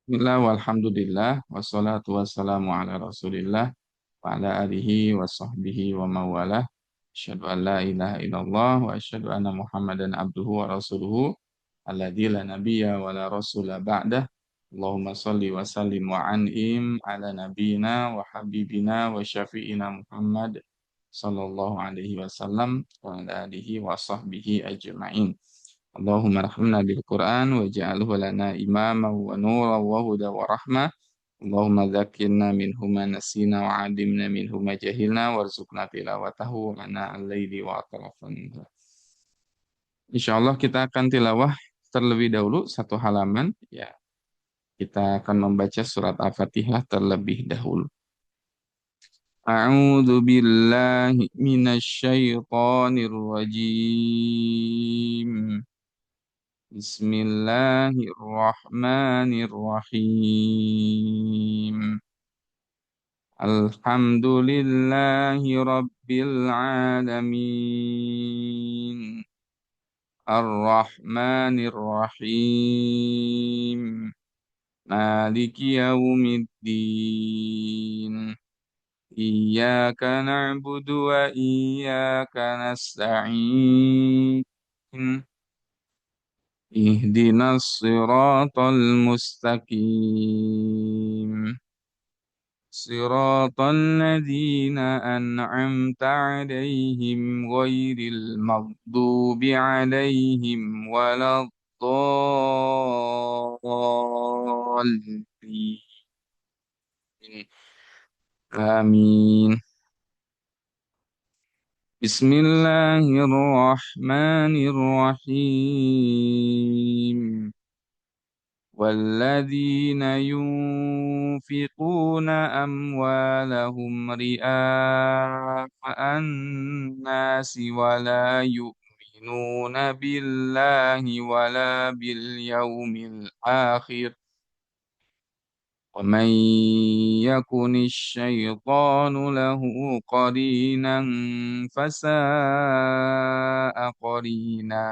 Bismillah walhamdulillah wassalatu wassalamu ala Rasulillah wa ala alihi wa sahbihi wa mawalah. Asyhadu an la ilaha illallah wa asyhadu anna Muhammadan abduhu wa rasuluhu alladzi la nabiyya wa la rasula ba'dah. Allahumma shalli wa sallim wa an'im ala nabiyyina wa habibina wa syafi'ina Muhammad sallallahu alaihi wasallam wa ala alihi wa sahbihi ajma'in. Allahumma rahmna bil Qur'an wa ja'alhu lana imama wa nura wa huda wa rahmah. Allahumma dzakirna minhu ma nasina wa 'allimna minhu ma jahilna warzuqna tilawatahu ana al-laili wa atrafan. Insyaallah kita akan tilawah terlebih dahulu satu halaman ya. Kita akan membaca surat Al-Fatihah terlebih dahulu. A'udzu billahi minasy syaithanir rajim. Bismillahirrahmanirrahim. Alhamdulillahi Rabbil alamin. Ar-Rahmanir-Rahim. Maliki yaumiddin. Iyyaka na'budu wa iyyaka nasta'in. Ihdinas siratal mustaqim. Siratal ladzina an'amta 'alaihim ghairil maghdubi 'alaihim waladdallin. Amin. Bismillahirrahmanirrahim. والذين ينفقون أموالهم رئاء الناس ولا يؤمنون بالله ولا باليوم الآخر ومن يكن الشيطان له قرينا فساء قرينا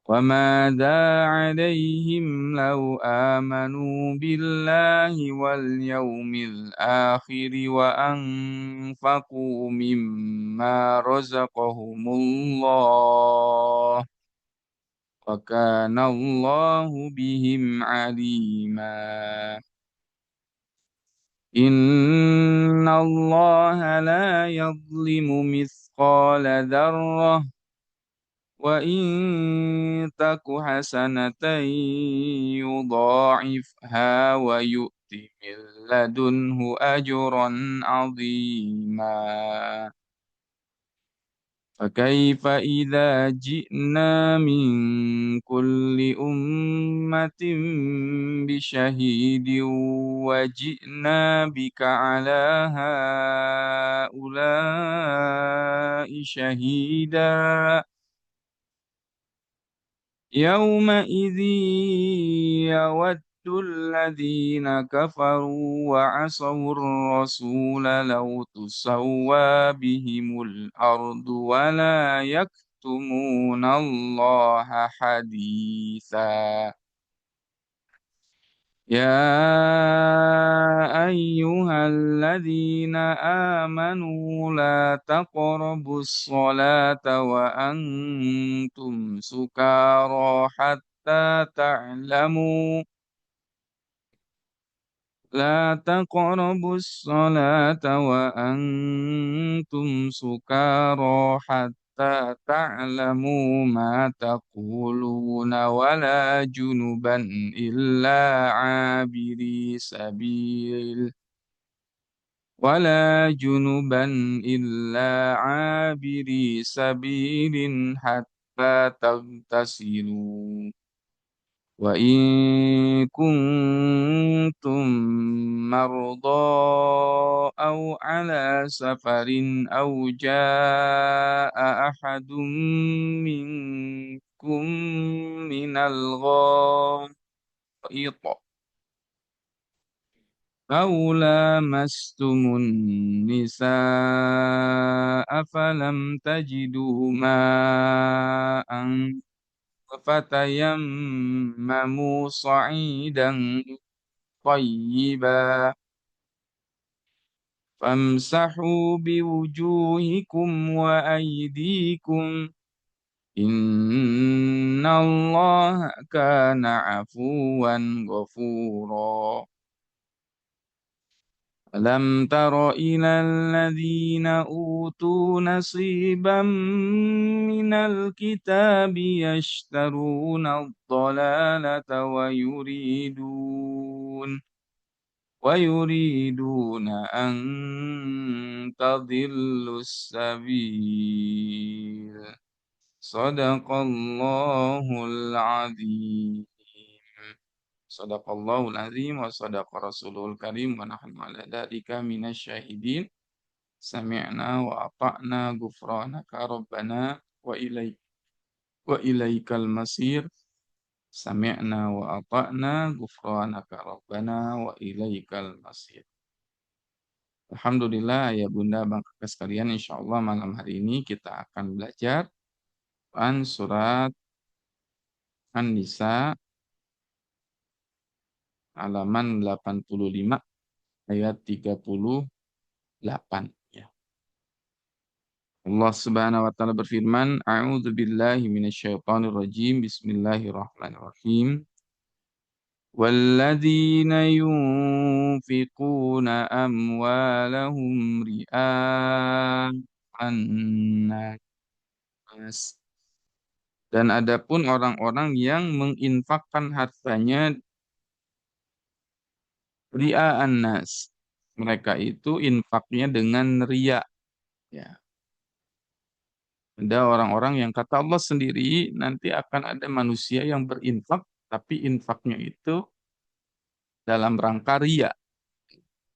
وماذا عليهم لو آمنوا بالله واليوم الآخر وأنفقوا مما رزقهم الله وكان الله بهم عليما إن الله لا يظلم مثقال ذرة وإن تك حسنة يضاعفها ويؤت من لدنه أجرا عظيما فكيف إذا جئنا من كل أمة بشهيد وجئنا بك على هؤلاء شهيدا يومئذ يود الذين كفروا وعصوا الرسول لو تسوى بهم الأرض ولا يكتمون الله حديثا يا أيها الذين آمنوا لا تقربوا الصلاة وأنتم سكارى حتى تعلموا لا تقربوا الصلاة وأنتم سكارى حتى تعلموا ما تقولون ولا جنبا إلا عابري سبيل حتى تغتسلوا وإن كنتم مرضى أو على سفر أو جاء أحد منكم من الغائط أو لامستم النساء فلم تجدوا ماء فتيمموا صعيدا طيبا فامسحوا بوجوهكم وأيديكم إن الله كان عفوا غفورا ألم تر إلى الذين أوتوا نصيبا من الكتاب يشترون الضلالة ويريدون أن تضلوا السبيل صدق الله العظيم صدق الله العظيم وصدق رسوله الكريم ونحن على ذلك من الشاهدين سمعنا وأطعنا غفرانك ربنا وإليك المصير سمعنا وأطعنا غفرانك ربنا وإليك المصير. Alhamdulillah ya Bunda Bang Kakak sekalian, insya Allah malam hari ini kita akan belajar surat An-Nisa halaman 85 ayat 38 ya. Allah Subhanahu wa taala berfirman, A'udzu billahi minasyaitonir rajim. Bismillahirrahmanirrahim. وَالَّذِينَ يُنْفِقُونَ أَمْوَالَهُمْ رِئَاءَ النَّاسِ. Dan adapun orang-orang yang menginfakkan hartanya ria'an nas. Mereka itu infaknya dengan riya. Ya. Ada orang-orang yang kata Allah sendiri nanti akan ada manusia yang berinfak, tapi infaknya itu dalam rangka riya.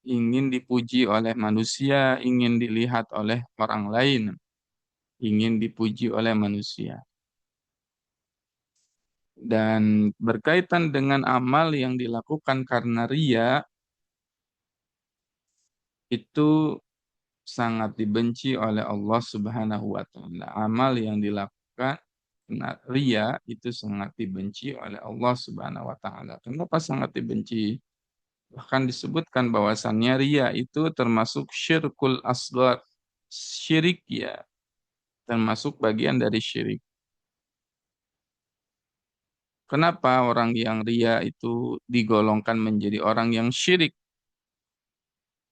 Ingin dipuji oleh manusia, ingin dilihat oleh orang lain, ingin dipuji oleh manusia. Dan berkaitan dengan amal yang dilakukan karena riya, itu sangat dibenci oleh Allah Subhanahu wa taala. Amal yang dilakukan karena riya itu sangat dibenci oleh Allah Subhanahu wa taala. Kenapa sangat dibenci? Bahkan disebutkan bahwasannya riya itu termasuk syirkul asghar. Syirik ya, termasuk bagian dari syirik. Kenapa orang yang riya itu digolongkan menjadi orang yang syirik?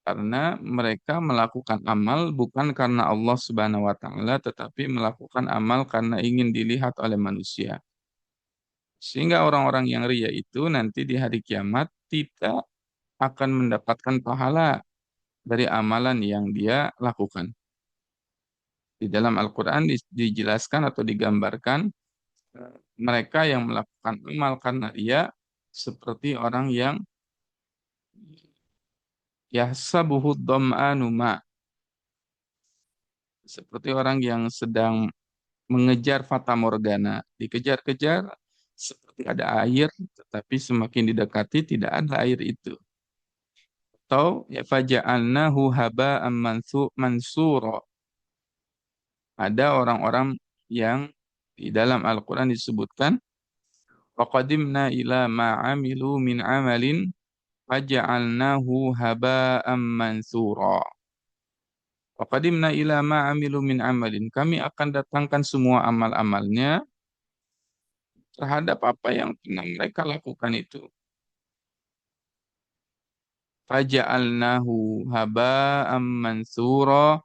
Karena mereka melakukan amal bukan karena Allah Subhanahu wa taala, tetapi melakukan amal karena ingin dilihat oleh manusia. Sehingga orang-orang yang riya itu nanti di hari kiamat tidak akan mendapatkan pahala dari amalan yang dia lakukan. Di dalam Al-Qur'an dijelaskan atau digambarkan mereka yang melakukan amal karena riya seperti orang yang yahsabuhu dhama'anu ma, seperti orang yang sedang mengejar fata morgana, dikejar-kejar seperti ada air, tetapi semakin didekati tidak ada air itu. Atau ya faja'alnahu haba'an mansura. Ada orang-orang yang di dalam Al-Qur'an disebutkan waqadimna ila ma 'amilu min 'amalin faja'alnahu haba'an mansura. Waqadimna ila ma 'amilu min 'amalin. Kami akan datangkan semua amal-amalnya terhadap apa yang pernah mereka lakukan itu. Faja'alnahu haba'am mansura.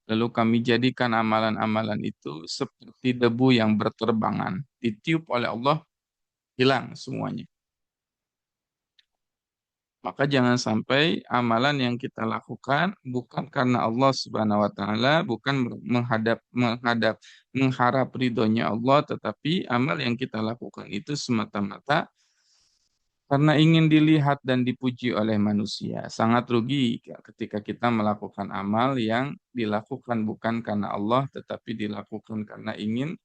Lalu kami jadikan amalan-amalan itu seperti debu yang berterbangan. Ditiup oleh Allah, hilang semuanya. Maka jangan sampai amalan yang kita lakukan bukan karena Allah Subhanahu wa taala, bukan mengharap ridhonya Allah, tetapi amal yang kita lakukan itu semata-mata karena ingin dilihat dan dipuji oleh manusia. Sangat rugi ketika kita melakukan amal yang dilakukan bukan karena Allah, tetapi dilakukan karena ingin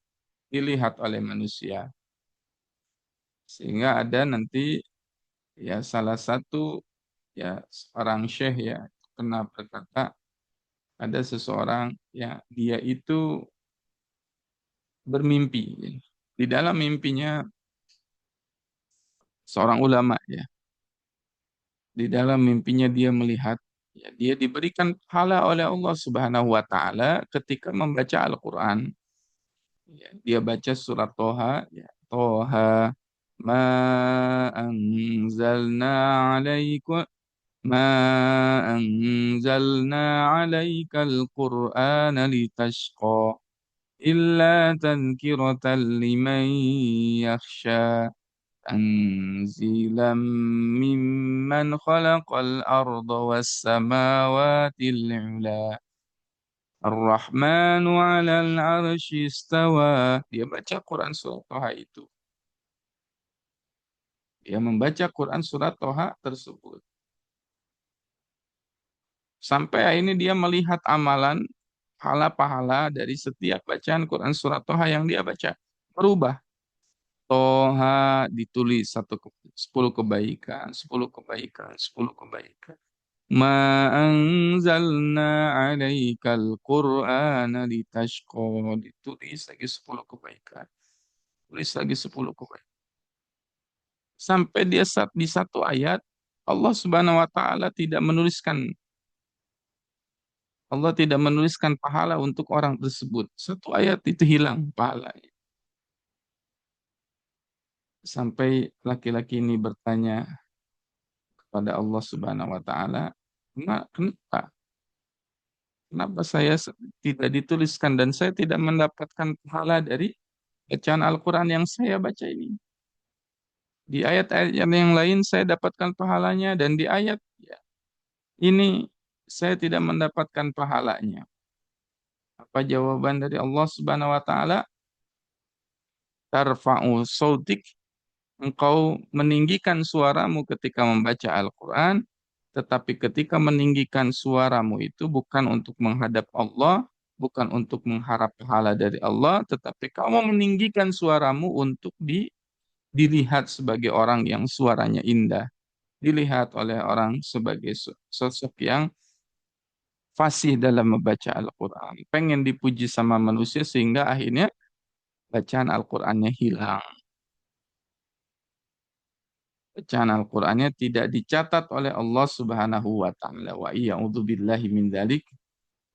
dilihat oleh manusia. Sehingga ada nanti ya salah satu ya seorang syekh ya pernah berkata ada seseorang ya dia itu bermimpi. Di dalam mimpinya seorang ulama ya, di dalam mimpinya dia melihat ya, dia diberikan pahala oleh Allah Subhanahu wa taala ketika membaca Al-Qur'an. Ya, dia baca surat Toha, ya. Toha ma anzalna alaika ma anzalna alaikal Qur'ana litashqa illa tadhkiratan liman yakhsha tanzilam mimman khalaqal arda was samawatil ula. Ar-Rahmanu 'alal 'arsy istawa. Dia baca Quran surat Toha itu. Dia membaca Quran surat Toha tersebut. Sampai akhirnya dia melihat amalan pahala-pahala dari setiap bacaan Quran surat Toha yang dia baca. Berubah. Toha ditulis 10 kebaikan, 10 kebaikan, 10 kebaikan. Ma anzalna 'alaikal Qur'ana litashqa. Ditulis lagi 10 kebaikan. Tulis lagi 10 kebaikan. Sampai dia di satu ayat, Allah Subhanahu wa taala tidak menuliskan pahala untuk orang tersebut. Satu ayat itu hilang pahalanya. Sampai laki-laki ini bertanya kepada Allah Subhanahu wa taala, Kenapa? Kenapa saya tidak dituliskan dan saya tidak mendapatkan pahala dari bacaan Al-Quran yang saya baca ini?" Di ayat-ayat yang lain saya dapatkan pahalanya dan di ayat ya, ini saya tidak mendapatkan pahalanya. Apa jawaban dari Allah Subhanahu wa taala? Tarfa'u sautik, engkau meninggikan suaramu ketika membaca Al-Qur'an, tetapi ketika meninggikan suaramu itu bukan untuk menghadap Allah, bukan untuk mengharap pahala dari Allah, tetapi kamu meninggikan suaramu untuk dilihat sebagai orang yang suaranya indah, dilihat oleh orang sebagai sosok yang fasih dalam membaca Al-Quran. Pengen dipuji sama manusia sehingga akhirnya bacaan Al-Qurannya hilang. Bacaan Al-Qurannya tidak dicatat oleh Allah Subhanahu wa taala. Wa iya'udzubillahi min dzalik.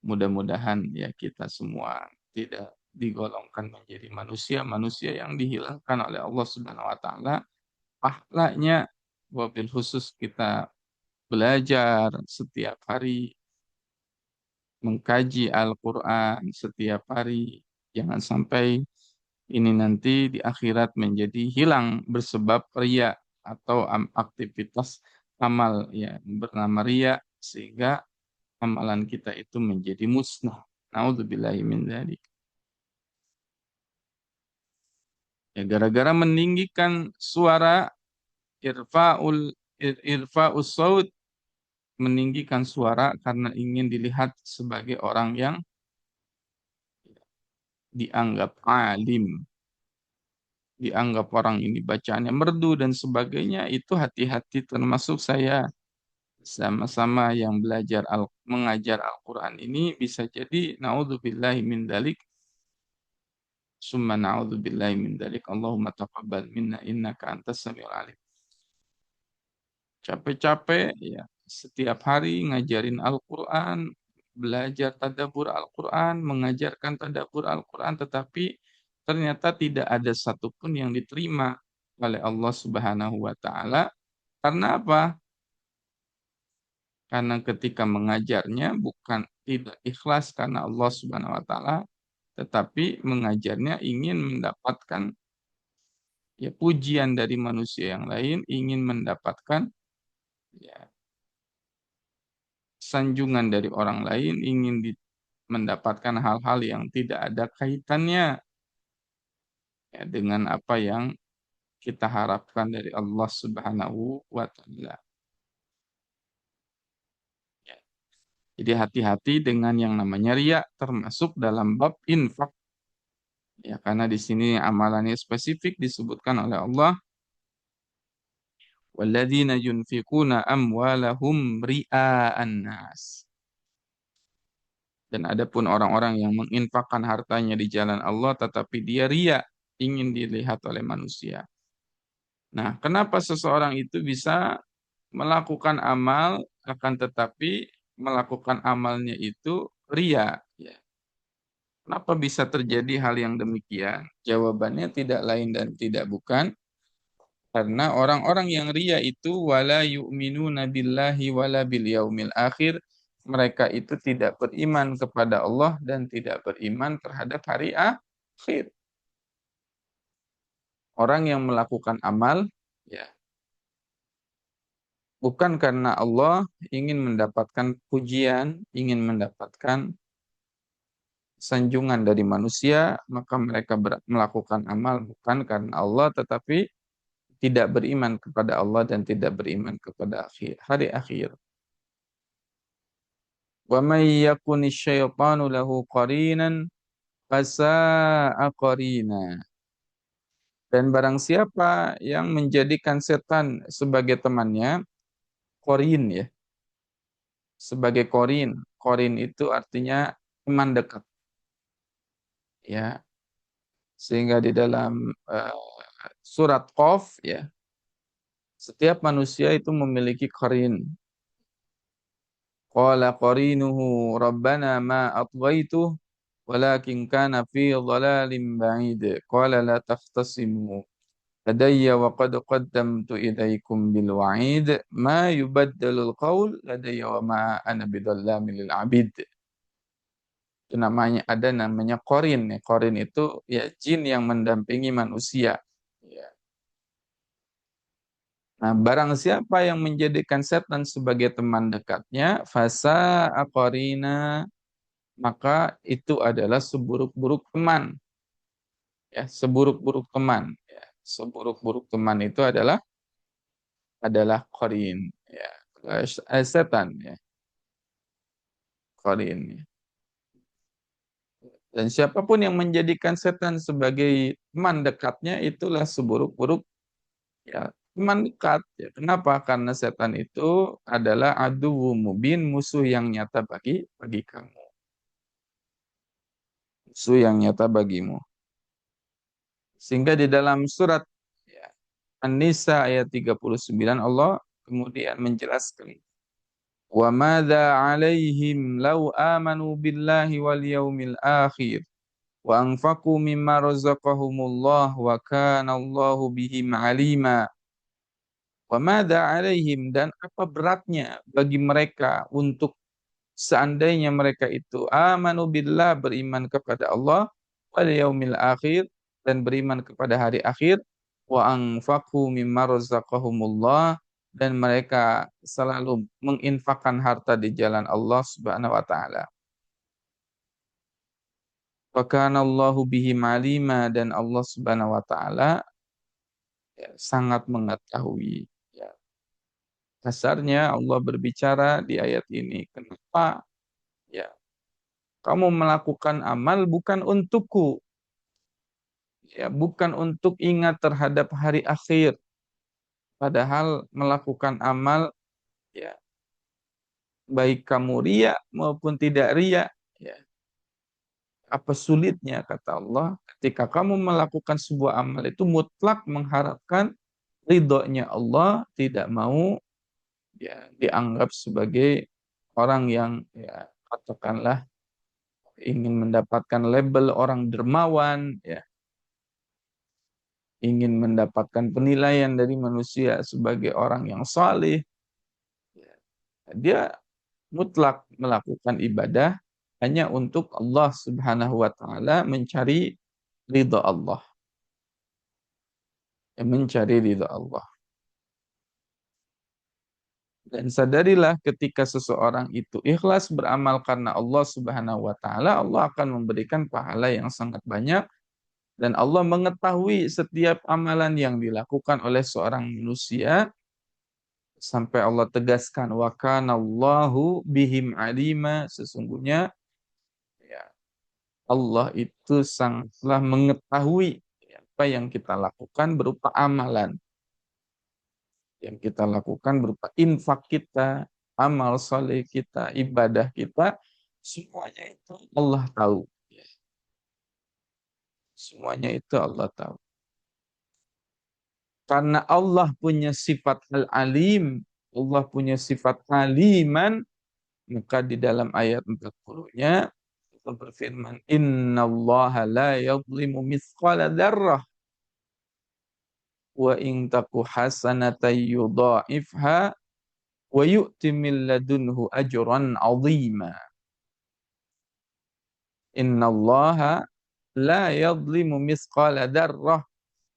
Mudah-mudahan ya kita semua tidak digolongkan menjadi manusia-manusia yang dihilangkan oleh Allah Subhanahu wa taala pahalanya. Wabil khusus kita belajar setiap hari, mengkaji Al-Quran setiap hari. Jangan sampai ini nanti di akhirat menjadi hilang bersebab riya atau aktivitas amal ya bernama riya sehingga amalan kita itu menjadi musnah. Nauzubillahi min dzalik. Ya gara-gara meninggikan suara irfa'us saut, meninggikan suara karena ingin dilihat sebagai orang yang dianggap alim, dianggap orang ini bacaannya merdu dan sebagainya, itu hati-hati termasuk saya sama-sama yang mengajar Al-Quran ini bisa jadi naudzubillahi min dalik summa naudzubillahi min dalik Allahumma taqabbal minna innaka antas samiul alim. Capek-capek ya setiap hari ngajarin Al-Quran, belajar tadabbur Al-Quran, mengajarkan tadabbur Al-Quran, tetapi ternyata tidak ada satupun yang diterima oleh Allah Subhanahu wa taala. Karena apa? Karena ketika mengajarnya bukan tidak ikhlas karena Allah Subhanahu wa taala, tetapi mengajarnya ingin mendapatkan ya pujian dari manusia yang lain, ingin mendapatkan ya sanjungan dari orang lain, ingin mendapatkan hal-hal yang tidak ada kaitannya ya, dengan apa yang kita harapkan dari Allah Subhanahu wa taala. Ya. Jadi hati-hati dengan yang namanya riya termasuk dalam bab infak. Ya, karena di sini amalannya spesifik disebutkan oleh Allah, walladzina yunfiquna amwalahum ria'an nas. Dan adapun orang-orang yang menginfakkan hartanya di jalan Allah tetapi dia riya, ingin dilihat oleh manusia. Nah, kenapa seseorang itu bisa melakukan amal akan tetapi melakukan amalnya itu ria? Ya. Kenapa bisa terjadi hal yang demikian? Jawabannya tidak lain dan tidak bukan karena orang-orang yang ria itu wala yu'minuna billahi wala bil yaumil akhir, mereka itu tidak beriman kepada Allah dan tidak beriman terhadap hari akhir. Orang yang melakukan amal ya bukan karena Allah ingin mendapatkan pujian, ingin mendapatkan sanjungan dari manusia, maka mereka melakukan amal bukan karena Allah tetapi tidak beriman kepada Allah dan tidak beriman kepada hari akhir. Wa may yakuni syaitanu lahu qarinan fasa'a qarina. Dan barang siapa yang menjadikan setan sebagai temannya, qarin ya, sebagai qarin. Qarin itu artinya teman dekat ya. Sehingga di dalam surat Qaf ya, setiap manusia itu memiliki qarin. Qala qarinuhu rabbana ma atghaytuh walakin kana fi dhalalin ba'id. Qala la takhtasimu ladayya wa qad qaddamtu ilaikum bil wa'id ma yubaddalul qaul ladayya wa ma ana bidhallamin lil 'abid. Itu namanya qarin ya. Qarin itu ya jin yang mendampingi manusia. Ya. Nah, barang siapa yang menjadikan setan sebagai teman dekatnya, fasa aqarina, maka itu adalah seburuk-buruk teman. Ya, seburuk-buruk teman. Ya, seburuk-buruk teman itu adalah qarin. Ya, setan. Ya, qarin. Ya. Dan siapapun yang menjadikan setan sebagai teman dekatnya, itulah seburuk-buruk ya, teman dekat. Ya, kenapa? Karena setan itu adalah aduwwu mubin, musuh yang nyata bagi kamu. Musuh yang nyata bagimu. Sehingga di dalam surat ya, An-Nisa ayat 39 Allah kemudian menjelaskan wa madza 'alaihim law amanu billahi wal yaumil akhir wa anfaqu mimma razaqahumullah wa kana Allahu bihim 'alima. Wa madza 'alaihim, dan apa beratnya bagi mereka untuk seandainya mereka itu amanu billah, beriman kepada Allah, wal yaumil akhir, dan beriman kepada hari akhir, wa anfaqu mimma razaqahumullah, dan mereka selalu menginfakkan harta di jalan Allah Subhanahu wa taala. Wa kana Allahu bihim alima, dan Allah Subhanahu wa taala ya, sangat mengetahui. Ya, kasarnya Allah berbicara di ayat ini, kenapa ya kamu melakukan amal bukan untukku, ya bukan untuk ingat terhadap hari akhir, padahal melakukan amal ya baik kamu ria maupun tidak ria, ya apa sulitnya kata Allah ketika kamu melakukan sebuah amal itu mutlak mengharapkan ridhonya Allah, tidak mau ya dianggap sebagai orang yang ya katakanlah ingin mendapatkan label orang dermawan, ya ingin mendapatkan penilaian dari manusia sebagai orang yang saleh, ya, dia mutlak melakukan ibadah hanya untuk Allah Subhanahu wa taala, mencari ridha Allah. Ya, mencari ridha Allah. Dan sadarilah ketika seseorang itu ikhlas beramal karena Allah Subhanahu wa taala, Allah akan memberikan pahala yang sangat banyak, dan Allah mengetahui setiap amalan yang dilakukan oleh seorang manusia. Sampai Allah tegaskan wa kanallahu bihim alima, sesungguhnya ya Allah itu sangatlah mengetahui apa yang kita lakukan berupa amalan, yang kita lakukan berupa infak kita, amal soleh kita, ibadah kita, semuanya itu Allah tahu. Semuanya itu Allah tahu. Karena Allah punya sifat al-alim, Allah punya sifat aliman, maka di dalam ayat 40-nya Allah berfirman, "Innallaha la yadhlimu mithqala dzarrah wa in taku hasanatan yudha'ifha wa yu'ti min ladunhu ajran 'azima." Innallaha la yadhlimu mithqala dzarrah.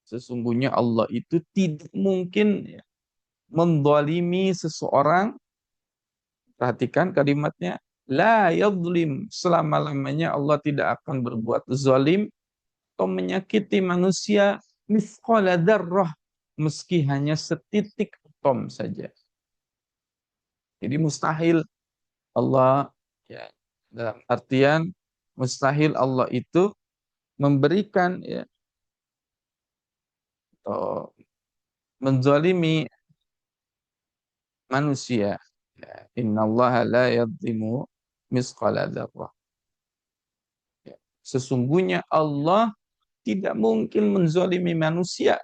Sesungguhnya Allah itu tidak mungkin ya, mendolimi seseorang. Perhatikan kalimatnya. La yadlim. Selama-lamanya Allah tidak akan berbuat zalim atau menyakiti manusia mithqala dzarrah. Meski hanya setitik atom saja. Jadi mustahil Allah, ya, dalam artian mustahil Allah itu memberikan ya, atau menzalimi manusia. Ya, innallaha la yadlimu misqala dzarrah. Ya. Sesungguhnya Allah tidak mungkin menzalimi manusia.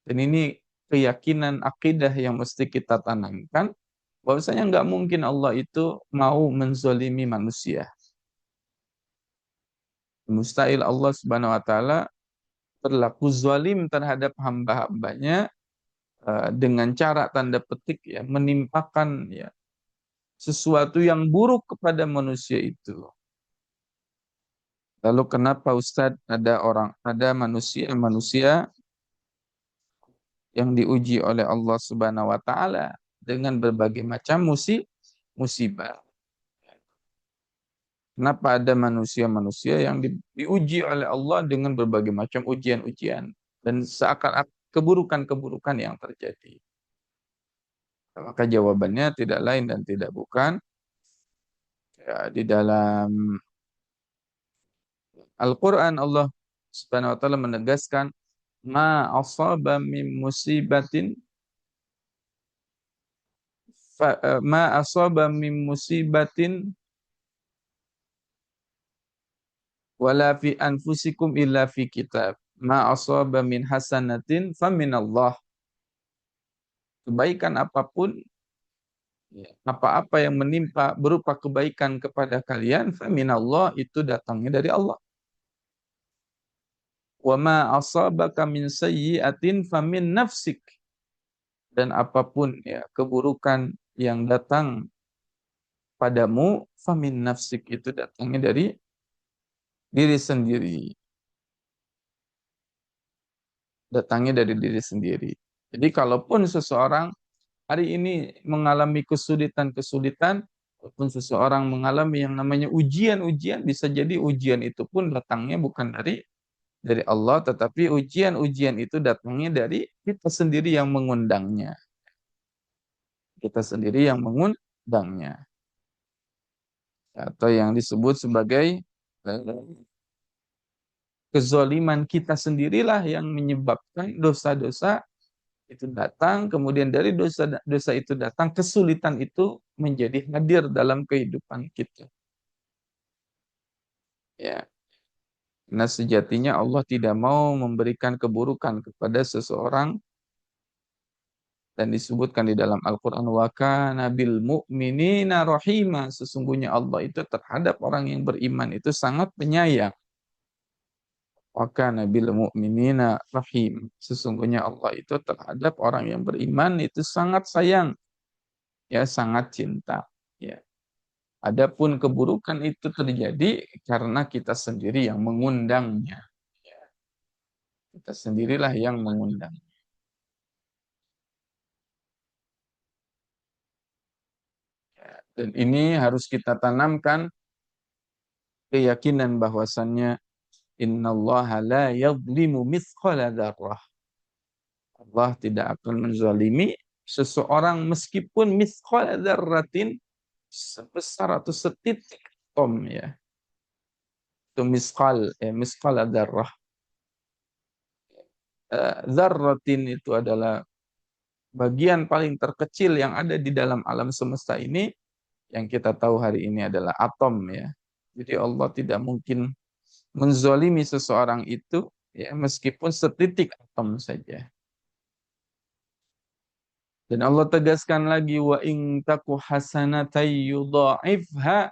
Dan ini keyakinan akidah yang mesti kita tanamkan, bahwasanya nggak mungkin Allah itu mau menzalimi manusia. Mustahil Allah Subhanahu wa taala berlaku zalim terhadap hamba-hambanya dengan cara tanda petik ya menimpakan ya sesuatu yang buruk kepada manusia itu. Lalu kenapa Ustadz ada manusia yang diuji oleh Allah Subhanahu wa taala dengan berbagai macam musibah. Kenapa ada manusia-manusia yang diuji oleh Allah dengan berbagai macam ujian-ujian dan seakan keburukan-keburukan yang terjadi. Maka jawabannya tidak lain dan tidak bukan ya, di dalam Al-Quran Allah Subhanahu wa taala menegaskan ma asaba min musibatin ma asaba min musibatin wala fi anfusikum illa fi kitab ma asaba min hasanatin faminallah. Kebaikan apapun ya, apa-apa yang menimpa berupa kebaikan kepada kalian faminallah, itu datangnya dari Allah. Wa ma asabaka min sayyi'atin famin nafsik. Dan apapun ya keburukan yang datang padamu famin nafsik, itu datangnya dari diri sendiri. Datangnya dari diri sendiri. Jadi kalaupun seseorang hari ini mengalami kesulitan-kesulitan, walaupun seseorang mengalami yang namanya ujian-ujian, bisa jadi ujian itu pun datangnya bukan dari Allah, tetapi ujian-ujian itu datangnya dari kita sendiri yang mengundangnya. Kita sendiri yang mengundangnya. Atau yang disebut sebagai kezaliman kita sendirilah yang menyebabkan dosa-dosa itu datang, kemudian dari dosa-dosa itu datang, kesulitan itu menjadi hadir dalam kehidupan kita. Ya. Nah, sejatinya Allah tidak mau memberikan keburukan kepada seseorang, dan disebutkan di dalam Al-Quran wa kana bil mu'minina rahima. Sesungguhnya Allah itu terhadap orang yang beriman itu sangat penyayang. Wa kana bil mu'minina rahim. Sesungguhnya Allah itu terhadap orang yang beriman itu sangat sayang, ya sangat cinta. Ya. Adapun keburukan itu terjadi karena kita sendiri yang mengundangnya. Ya. Kita sendirilah yang mengundang. Ya. Dan ini harus kita tanamkan keyakinan bahwasannya innallaha la yadhlimu mithqala dzarrah. Allah tidak akan menzalimi seseorang meskipun mithqala dzarratin, sebesar atau setitik atom ya. Itu misqal ya, misqala dzarrah. Dzarratin itu adalah bagian paling terkecil yang ada di dalam alam semesta ini. Yang kita tahu hari ini adalah atom ya. Jadi Allah tidak mungkin menzolimi seseorang itu, ya, meskipun setitik atom saja. Dan Allah tegaskan lagi, wa in taku hasanatan yudha'ifha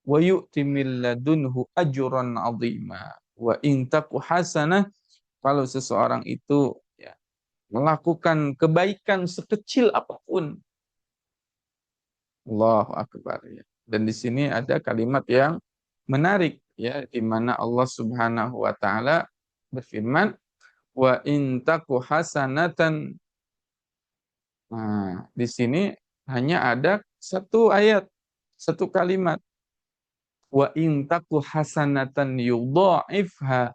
wa yu'ti min ladunhu ajran 'azima. Wa in taku hasanah, kalau seseorang itu, ya, melakukan kebaikan sekecil apapun. Allahu akbar, ya. Dan di sini ada kalimat yang menarik, ya, di mana Allah Subhanahu wa taala berfirman, wa in taku hasanatan. Nah, di sini hanya ada satu ayat, satu kalimat. Wa in taku hasanatan yudha'ifha.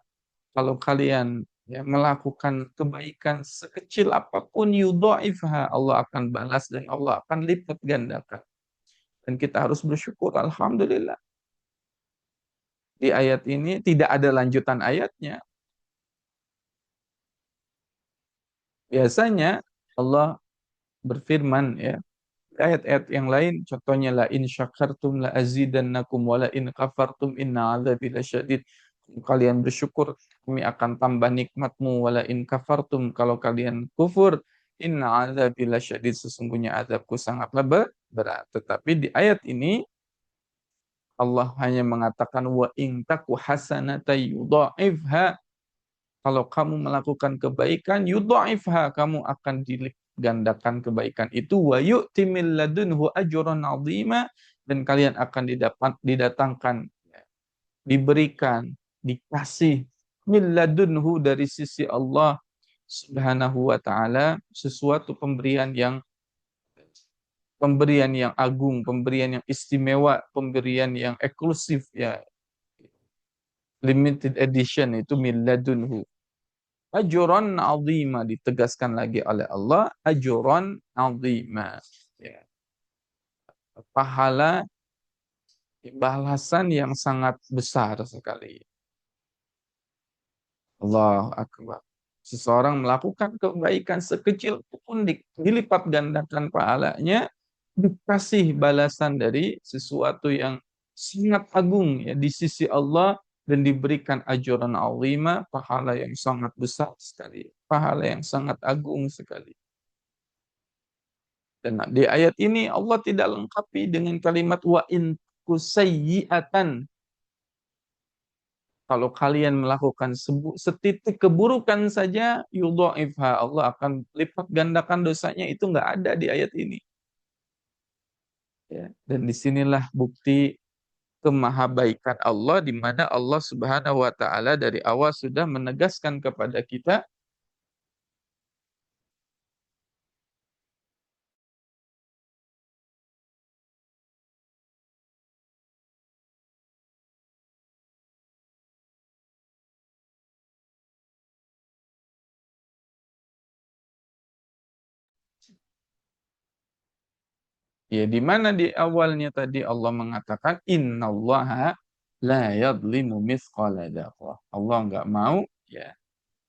Kalau kalian, ya, melakukan kebaikan sekecil apapun, yudha'ifha, Allah akan balas dan Allah akan lipat gandakan. Dan kita harus bersyukur, alhamdulillah. Di ayat ini tidak ada lanjutan ayatnya. Biasanya Allah berfirman, ya, ayat-ayat yang lain, contohnya la in syakartum la azidannakum wa la in kafartum inna adzabi lasyadid. Kalian bersyukur, kami akan tambah nikmatmu. Wa la in kafartum, kalau kalian kufur, inna adzabi lasyadid, sesungguhnya azabku sangatlah berat. Tetapi di ayat ini Allah hanya mengatakan wa in taku hasanata yudha'ifha. Kalau kamu melakukan kebaikan, yudha'ifha, kamu akan digandakan kebaikan itu, wa yu'ti min ladunhu ajran 'azima, dan kalian akan didatangkan, diberikan, dikasih min ladunhu, dari sisi Allah Subhanahu wa taala, sesuatu pemberian yang agung, pemberian yang istimewa, pemberian yang eksklusif, ya, limited edition, itu min ladunhu. Ajran azima, ditegaskan lagi oleh Allah, ajran azima. Ya, pahala, balasan yang sangat besar sekali. Allahu akbar. Seseorang melakukan kebaikan sekecil pun dilipat gandakan pahalanya, dikasih balasan dari sesuatu yang sangat agung, ya, di sisi Allah, dan diberikan ajran azima, pahala yang sangat besar sekali, pahala yang sangat agung sekali. Dan di ayat ini Allah tidak lengkapi dengan kalimat wa in kusayyi'atan. Kalau kalian melakukan setitik keburukan saja, yudha'ifha, Allah akan lipat gandakan dosanya, itu nggak ada di ayat ini. Ya. Dan disinilah bukti kemahabaikan Allah, di mana Allah Subhanahu wa taala dari awal sudah menegaskan kepada kita, ya, di mana di awalnya tadi Allah mengatakan innallaha la yadlimu mithqala dzarrah. Allah nggak mau, ya,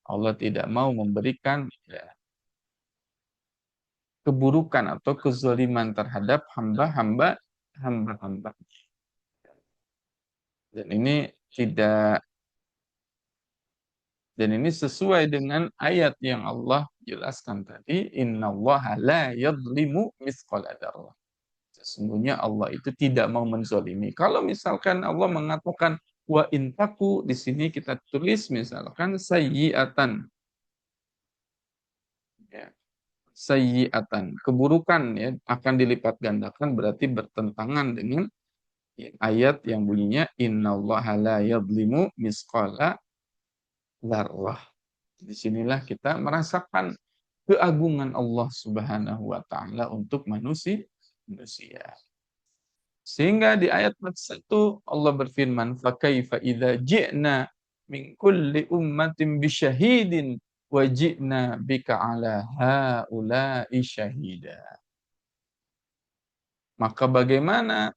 Allah tidak mau memberikan, ya, keburukan atau kezaliman terhadap hamba-hamba. Dan ini tidak dan ini sesuai dengan ayat yang Allah jelaskan tadi, innallaha la yadlimu mithqala dzarrah. Sesungguhnya Allah itu tidak mau menzolimi. Kalau misalkan Allah mengatakan wa intaku, di sini kita tulis misalkan sayyi'atan, ya, sayyi'atan, keburukan, ya, akan dilipat gandakan, berarti bertentangan dengan, ya, ayat yang bunyinya innallaha la yadlimu misqala dzarrah. Disinilah kita merasakan keagungan Allah Subhanahu wa taala untuk manusia. Sehingga di ayat 1 Allah berfirman, "Fa kaifa idza ji'na min kulli ummatin bisyahidin wa ji'na bika 'ala haula'i syahida." Maka bagaimana,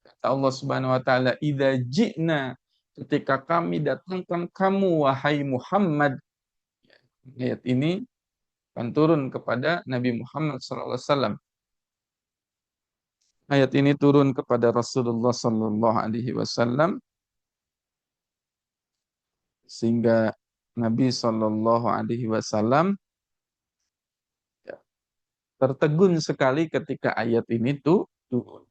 kata Allah Subhanahu wa taala, idza ji'na, ketika kami datangkan kamu wahai Muhammad. Ayat ini akan turun kepada Nabi Muhammad SAW. Ayat ini turun kepada Rasulullah Sallallahu Alaihi Wasallam sehingga Nabi Shallallahu Alaihi Wasallam ya, tertegun sekali ketika ayat ini tuh turun.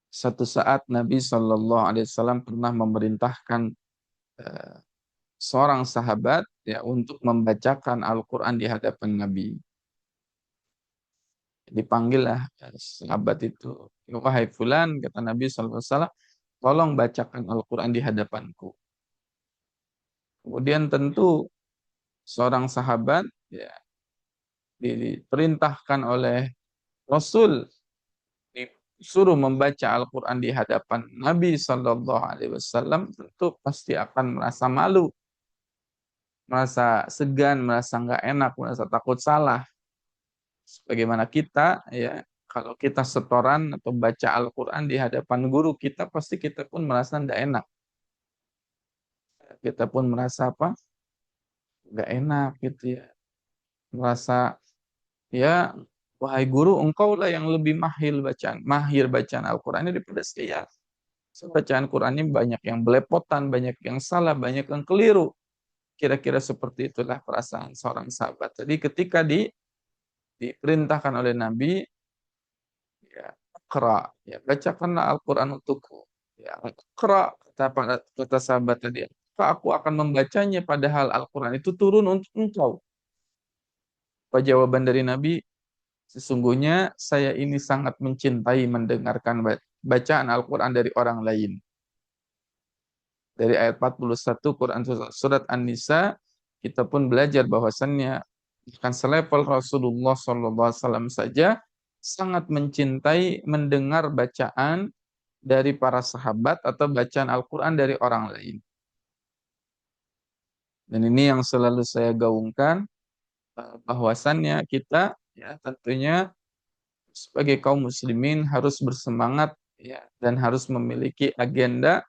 Satu saat Nabi Shallallahu Alaihi Wasallam pernah memerintahkan eh, seorang sahabat ya untuk membacakan Al-Quran di hadapan Nabi. Dipanggillah sahabat itu, wahai fulan, kata Nabi Shallallahu Alaihi Wasallam, tolong bacakan Al-Quran di hadapanku. Kemudian tentu seorang sahabat ya, diperintahkan oleh Rasul disuruh membaca Al-Quran di hadapan Nabi Shallallahu Alaihi Wasallam, tentu pasti akan merasa malu, merasa segan, merasa nggak enak, merasa takut salah. Sebagaimana kita, ya, kalau kita setoran atau baca Al-Quran di hadapan guru kita, pasti kita pun merasa nggak enak. Kita pun merasa apa? Nggak enak gitu ya. Merasa, ya, wahai guru, engkau lah yang lebih mahir bacaan Al-Quran ini daripada saya. Bacaan Quran ini banyak yang belepotan, banyak yang salah, banyak yang keliru. Kira-kira seperti itulah perasaan seorang sahabat. Jadi ketika diperintahkan oleh Nabi, ya, Iqra, ya, bacakanlah Al-Quran untukku. Ya, Iqra, kata sahabat tadi, aku akan membacanya padahal Al-Quran itu turun untuk engkau. Apa jawaban dari Nabi? Sesungguhnya saya ini sangat mencintai mendengarkan bacaan Al-Quran dari orang lain. Dari ayat 41 Quran surat An-Nisa, kita pun belajar bahwasannya bukan selevel Rasulullah SAW saja sangat mencintai mendengar bacaan dari para sahabat atau bacaan Al-Quran dari orang lain. Dan ini yang selalu saya gaungkan, bahwasannya kita ya tentunya sebagai kaum muslimin harus bersemangat ya dan harus memiliki agenda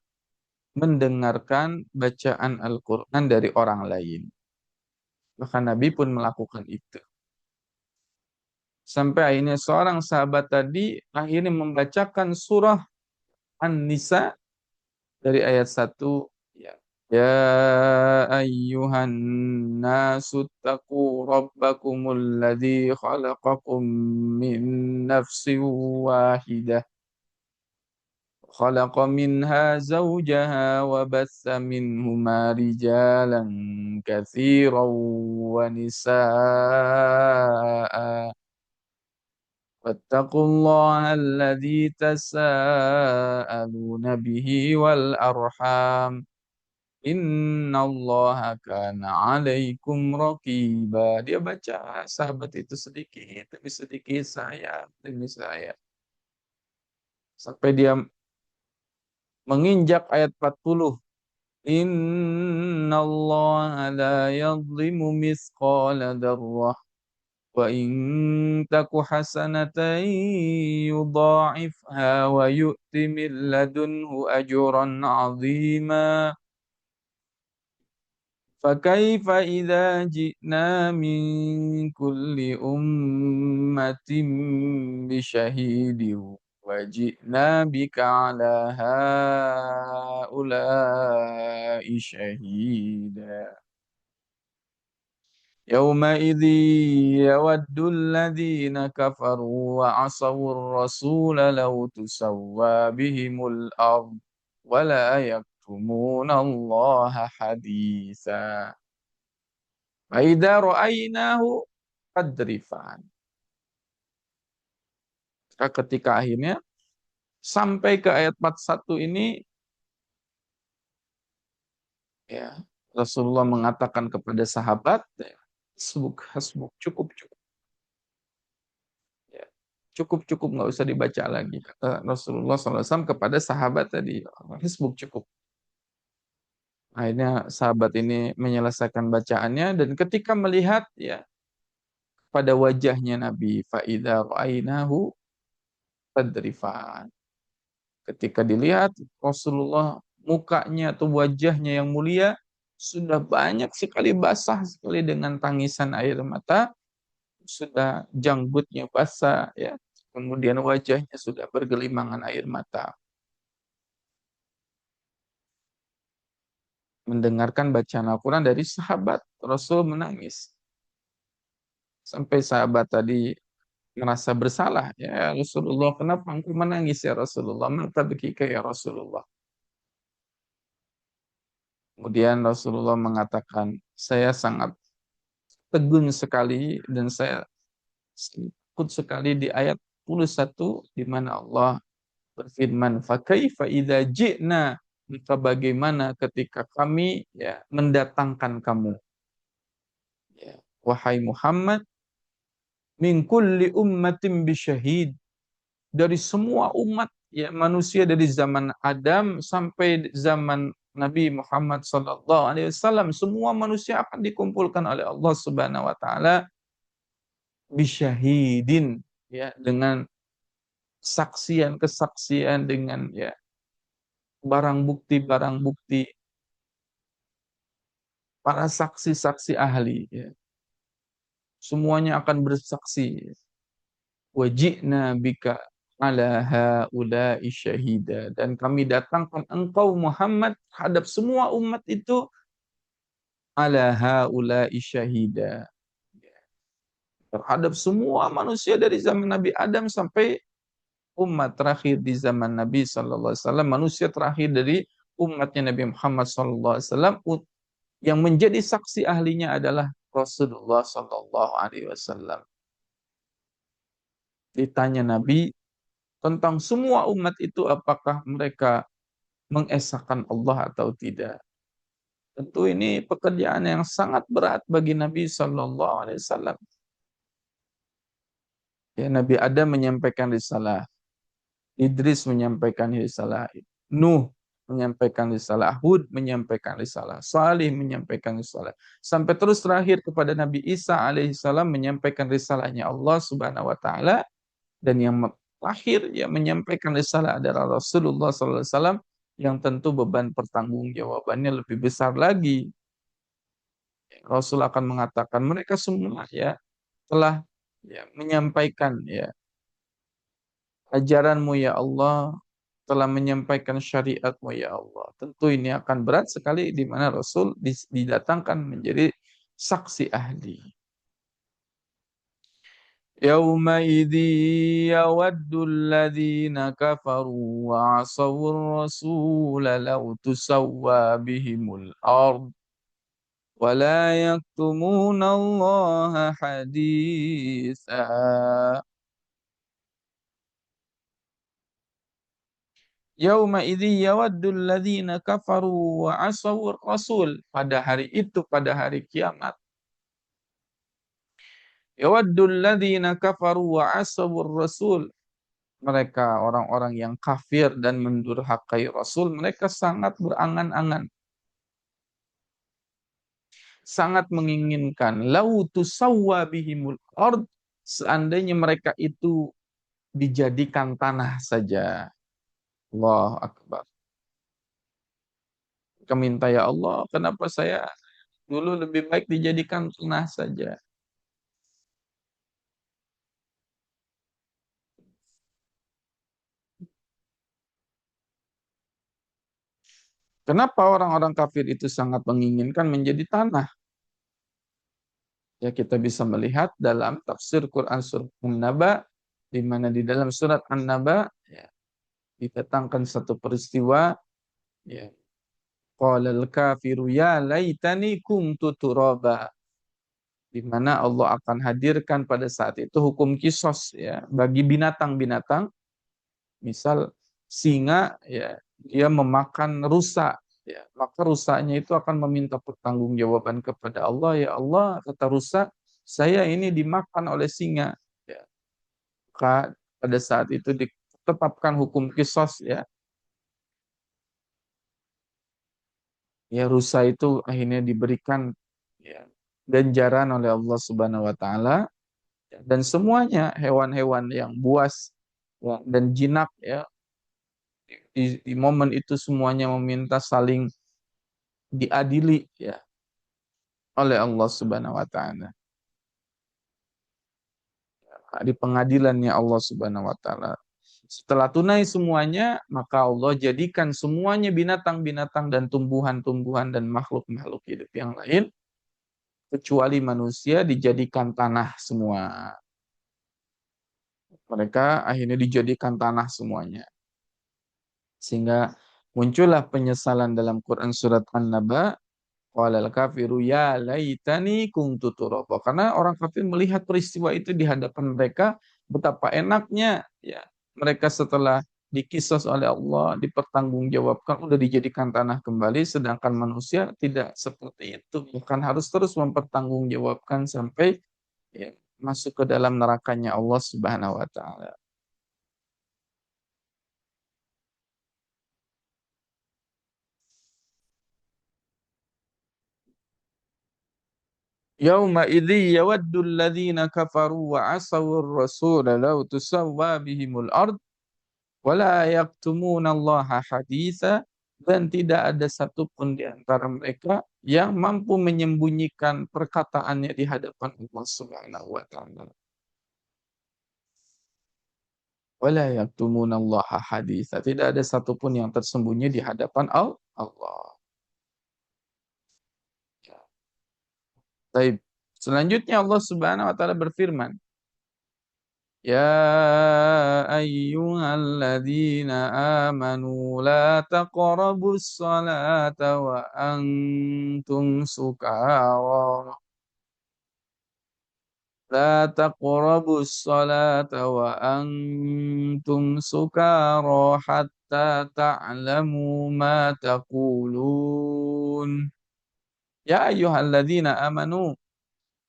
mendengarkan bacaan Al-Quran dari orang lain. Bahkan Nabi pun melakukan itu. Sampai akhirnya seorang sahabat tadi akhirnya membacakan surah An-Nisa dari ayat 1. Ya. Ya ayyuhan nasu taqu rabbakumul ladzi khalaqakum min nafsin wahidah. خلق منها زوجها وبث منهما رجالا كثيرا ونساء واتقوا الله الذي تساءلون به والأرحام إن الله كان عليكم رقيبا. Dia baca sahabat itu sedikit demi sedikit, saya demi saya, sampai dia menginjak ayat 40. Inna Allah la yadlimu mithqala darrah wa in taku hasanatan yudha'ifha wa yu'ti min ladunhu ajran 'azima. فكيف إذا جئنا من كل أمة بشهيد وجئنا بك على هؤلاء شهيدا يومئذ يود الذين كفروا وعصوا الرسول لو تسوى بهم الأرض ولا يكتمون الله حديثا فإذا رأيناه قدرفان. Ketika akhirnya sampai ke ayat 41 ini, ya, Rasulullah mengatakan kepada sahabat, ya, hasbuk, hasbuk, cukup, cukup. Ya, cukup, cukup, nggak usah dibaca lagi. Kata Rasulullah SAW kepada sahabat tadi, hasbuk, cukup. Akhirnya sahabat ini menyelesaikan bacaannya dan ketika melihat ya pada wajahnya Nabi, faida ra'ainahu tadrifan. Ketika dilihat Rasulullah, mukanya atau wajahnya yang mulia sudah banyak sekali basah sekali dengan tangisan air mata, sudah janggutnya basah ya. Kemudian wajahnya sudah bergelimangan air mata. mendengarkan bacaan Al-Quran dari sahabat. Rasul menangis. Sampai sahabat tadi merasa bersalah. Ya Rasulullah, kenapa engkau menangis ya Rasulullah? Mata bekika ya Rasulullah. Kemudian Rasulullah mengatakan, saya sangat tegun sekali dan saya takut sekali di ayat 21 di mana Allah berfirman, "Fakaifa idza ji'na?" Maka bagaimana ketika kami ya mendatangkan kamu, ya, wahai Muhammad, min kulli ummatin bisyahid, dari semua umat ya manusia dari zaman Adam sampai zaman Nabi Muhammad sallallahu alaihi wasallam, semua manusia akan dikumpulkan oleh Allah Subhanahu wa taala bisyahidin, ya, dengan kesaksian dengan ya barang bukti para saksi-saksi ahli, ya. Semuanya akan bersaksi. Wajibna bika ala haula'i syahida, dan kami datangkan engkau Muhammad terhadap semua umat itu ala haula'i syahida, terhadap semua manusia dari zaman Nabi Adam sampai umat terakhir di zaman Nabi sallallahu alaihi wasallam, manusia terakhir dari umatnya Nabi Muhammad sallallahu alaihi wasallam, yang menjadi saksi ahlinya adalah Rasulullah sallallahu alaihi wasallam. Ditanya Nabi tentang semua umat itu apakah mereka mengesahkan Allah atau tidak. Tentu ini pekerjaan yang sangat berat bagi Nabi sallallahu alaihi wasallam. Ya, Nabi Adam menyampaikan risalah, Idris menyampaikan risalah, Nuh menyampaikan risalah, Hud menyampaikan risalah, Salih menyampaikan risalah, sampai terus terakhir kepada Nabi Isa alaihissalam menyampaikan risalahnya Allah Subhanahu wa taala, dan yang terakhir yang menyampaikan risalah adalah Rasulullah sallallahu alaihi wasallam, yang tentu beban pertanggungjawabannya lebih besar lagi. Rasul akan mengatakan mereka semua ya telah ya menyampaikan ya ajaranmu ya Allah, telah menyampaikan syariatmu ya Allah. Tentu ini akan berat sekali di mana Rasul didatangkan menjadi saksi ahli. Yaumaidzi yawaddu alladhina kafaru wa 'asawur rasul law tusawwa bihimul ard wa la yaktumuna Allah haditha. Yauma idzi yawaddul ladzina kafaru wa asawur rasul. Pada hari itu, pada hari kiamat. Yawaddul ladzina kafaru wa asawur rasul. Mereka orang-orang yang kafir dan mendurhakai Rasul, mereka sangat berangan-angan, sangat menginginkan lau tusawwa bihimul ard, seandainya mereka itu dijadikan tanah saja. Allahu Akbar. Kami minta ya Allah, kenapa saya dulu lebih baik dijadikan tanah saja. Kenapa orang-orang kafir itu sangat menginginkan menjadi tanah? Ya, kita bisa melihat dalam tafsir Quran surat An-Naba, di mana di dalam surat An-Naba ya, ditetangkan satu peristiwa, ya, qalal kafiru ya laitani kuntu turaba, di mana Allah akan hadirkan pada saat itu hukum kisos ya bagi binatang-binatang. Misal singa ya dia memakan rusa, ya maka rusanya itu akan meminta pertanggungjawaban kepada Allah. Ya Allah, kata rusa, saya ini dimakan oleh singa, ya. Maka pada saat itu ditetapkan hukum kisos, ya. Ya rusa itu akhirnya diberikan ya ganjaran oleh Allah Subhanahu wa taala, dan semuanya hewan-hewan yang buas ya, dan jinak ya di momen itu semuanya meminta saling diadili ya oleh Allah Subhanahu wa taala. Di pengadilannya Allah Subhanahu wa taala. Setelah tunai semuanya, maka Allah jadikan semuanya binatang-binatang dan tumbuhan-tumbuhan dan makhluk-makhluk hidup yang lain, kecuali manusia dijadikan tanah semua. Mereka akhirnya dijadikan tanah semuanya. Sehingga muncullah penyesalan dalam Quran surat An-Naba, walal kafiru ya laitani kuntu turaba. Karena orang kafir melihat peristiwa itu di hadapan mereka, betapa enaknya ya mereka setelah dikisos oleh Allah, dipertanggungjawabkan, udah dijadikan tanah kembali, sedangkan manusia tidak seperti itu. Bukan harus terus mempertanggungjawabkan sampai ya, masuk ke dalam nerakanya Allah Subhanahu wa taala. Yauma idzi yawaddu alladhina kafaru wa asawur rasul law tusawwa bihimul ard wala yaktumuna Allaha haditha, dan tidak ada satupun di antara mereka yang mampu menyembunyikan perkataannya di hadapan Allah Subhanahu wa taala. Wala yaktumuna Allaha haditha, tidak ada satupun yang tersembunyi di hadapan Allah. Baik. Selanjutnya Allah Subhanahu wa taala berfirman, Ya ayyuhalladzina amanu la taqrabus salata wa antum sukara. La taqrabus salata wa antum sukara hatta ta'lamu ma taqulun. Ya ayyuhalladzina amanu,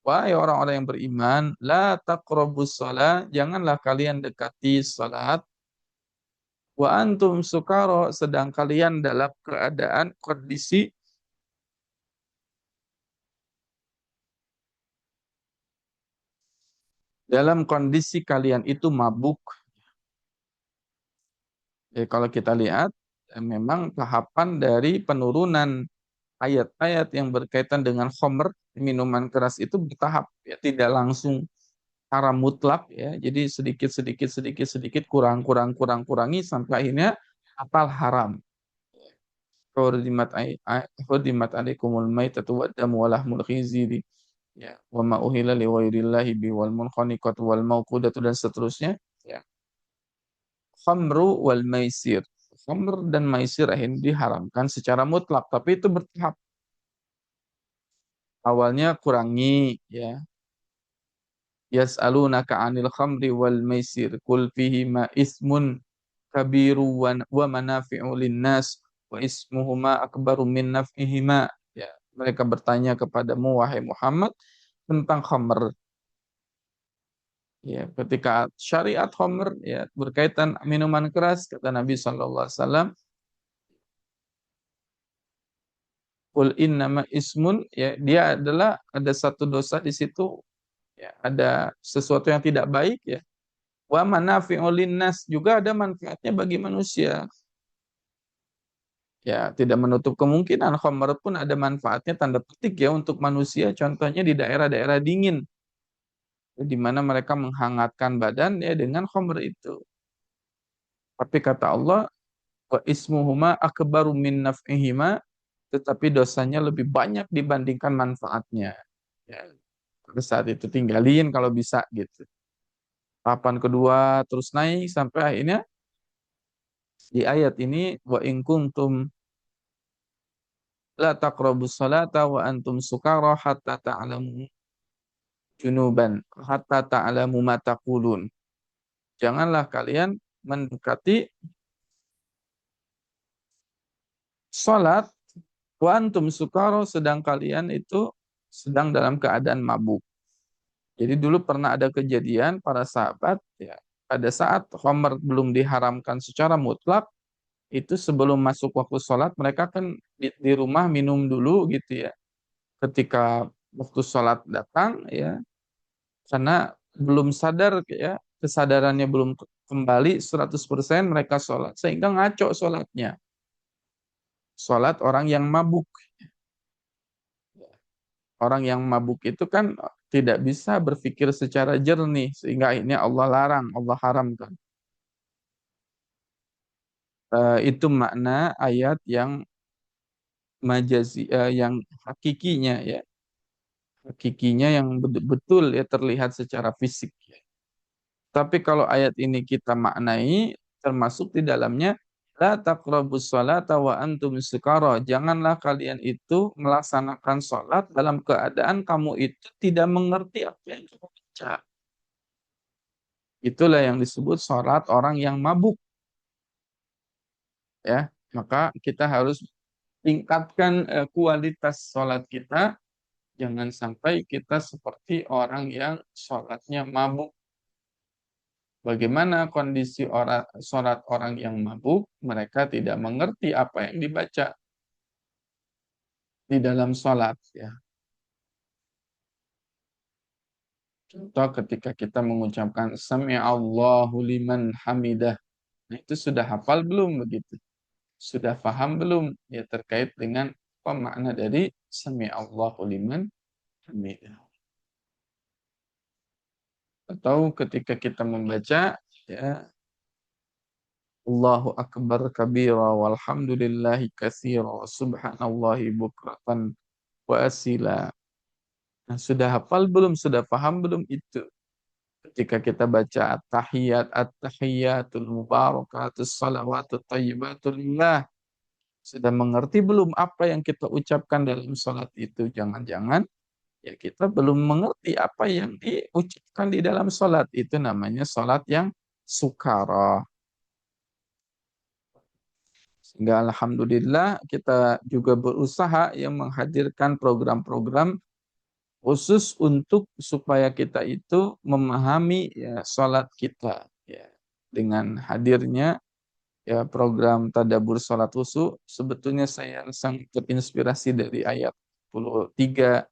wahai orang-orang yang beriman, la taqrabus shalah, janganlah kalian dekati salat, wa antum sukara, sedang kalian dalam keadaan kondisi kalian itu mabuk. Kalau kita lihat, memang tahapan dari penurunan ayat-ayat yang berkaitan dengan khamr, minuman keras itu bertahap, ya, tidak langsung secara mutlak, ya. Jadi sedikit sedikit sedikit sedikit kurang kurang kurang kurangi sampai akhirnya apal haram. Hurrimat alaikumul maitatu waddamu wa lahmul khinziri, ya, wa ma uhilla li ghairillahi bi wal munkhaniqatu wal mauqudatu dan seterusnya, ya. Khamru wal maisir. Khamr dan maisir akhirnya diharamkan secara mutlak, tapi itu bertahap. Awalnya kurangi, ya. Yas'alunaka 'anil khamri wal maisir qul fihima ismun kabiru wa manafi'u linnas wa ismuhuma akbaru min naf'ihima. Ya, mereka bertanya kepadamu wahai Muhammad tentang khamr. Ya, ketika syariat khamr, ya, berkaitan minuman keras, kata Nabi sallallahu alaihi wasallam, qul innama ismun, ya, dia adalah ada satu dosa di situ, ya, ada sesuatu yang tidak baik, ya. Wa manafi'u linnas, juga ada manfaatnya bagi manusia. Ya, tidak menutup kemungkinan khamr pun ada manfaatnya tanda petik, ya, untuk manusia. Contohnya di daerah-daerah dingin, di mana mereka menghangatkan badan, ya, dengan khamr itu. Tapi kata Allah, wa ismuhuma akbaru min naf'ihima, tetapi dosanya lebih banyak dibandingkan manfaatnya. Ya, pada saat itu tinggalin kalau bisa gitu. Tahapan kedua terus naik sampai akhirnya di ayat ini, wa in kuntum la taqrabus salata wa antum sukara hatta ta'lamu junuban hatta ta'lamu ma taqulun. Janganlah kalian mendekati salat wa antum sukara, sedang kalian itu sedang dalam keadaan mabuk. Jadi dulu pernah ada kejadian para sahabat, ya, pada saat khamr belum diharamkan secara mutlak, itu sebelum masuk waktu sholat mereka kan di rumah minum dulu gitu, ya. Ketika waktu sholat datang, ya, karena belum sadar, ya, kesadarannya belum kembali 100%, mereka sholat sehingga ngaco sholatnya. Sholat orang yang mabuk. Orang yang mabuk itu kan tidak bisa berpikir secara jernih, sehingga akhirnya Allah larang, Allah haramkan. Itu makna ayat yang majazi, yang hakikinya ya, hakikinya yang betul ya terlihat secara fisik ya. Tapi kalau ayat ini kita maknai, termasuk di dalamnya la taqrabus sholata wa antum sukara. Janganlah kalian itu melaksanakan sholat dalam keadaan kamu itu tidak mengerti apa yang kamu baca. Itulah yang disebut sholat orang yang mabuk ya. Maka kita harus tingkatkan kualitas sholat kita. Jangan sampai kita seperti orang yang sholatnya mabuk. Bagaimana kondisi orang sholat orang yang mabuk? Mereka tidak mengerti apa yang dibaca di dalam sholat. Ya. Contoh ketika kita mengucapkan Sami Allahu liman hamidah. Nah, itu sudah hafal belum begitu? Sudah paham belum? Ya terkait dengan apa makna dari Sami Allahu liman hamidah. Atau ketika kita membaca ya Allahu akbar kabira walhamdulillahi katsira subhanallahi bukratan wa asila. Nah, sudah hafal belum? Sudah paham belum itu? Ketika kita baca at-tahiyatul mubarakatus salawatut thayyibatul lillah. Sudah mengerti belum apa yang kita ucapkan dalam salat itu? Jangan-jangan ya kita belum mengerti apa yang diucapkan di dalam salat. Itu namanya salat yang sukara. Sehingga alhamdulillah kita juga berusaha yang menghadirkan program-program khusus untuk supaya kita itu memahami ya salat kita ya. Dengan hadirnya ya program Tadabbur Salat Khusyuk, sebetulnya saya sangat terinspirasi dari ayat 23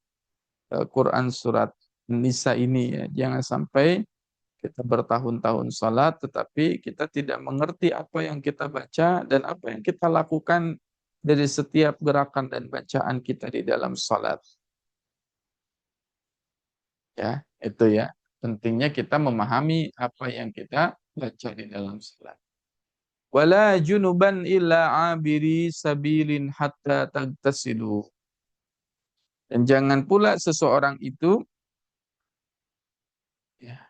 Quran surat Nisa ini ya. Jangan sampai kita bertahun-tahun salat tetapi kita tidak mengerti apa yang kita baca dan apa yang kita lakukan dari setiap gerakan dan bacaan kita di dalam salat. Ya, itu ya. Pentingnya kita memahami apa yang kita baca di dalam salat. Wala junuban illa abiri sabilin hatta tagtasilu. Dan jangan pula seseorang itu ya,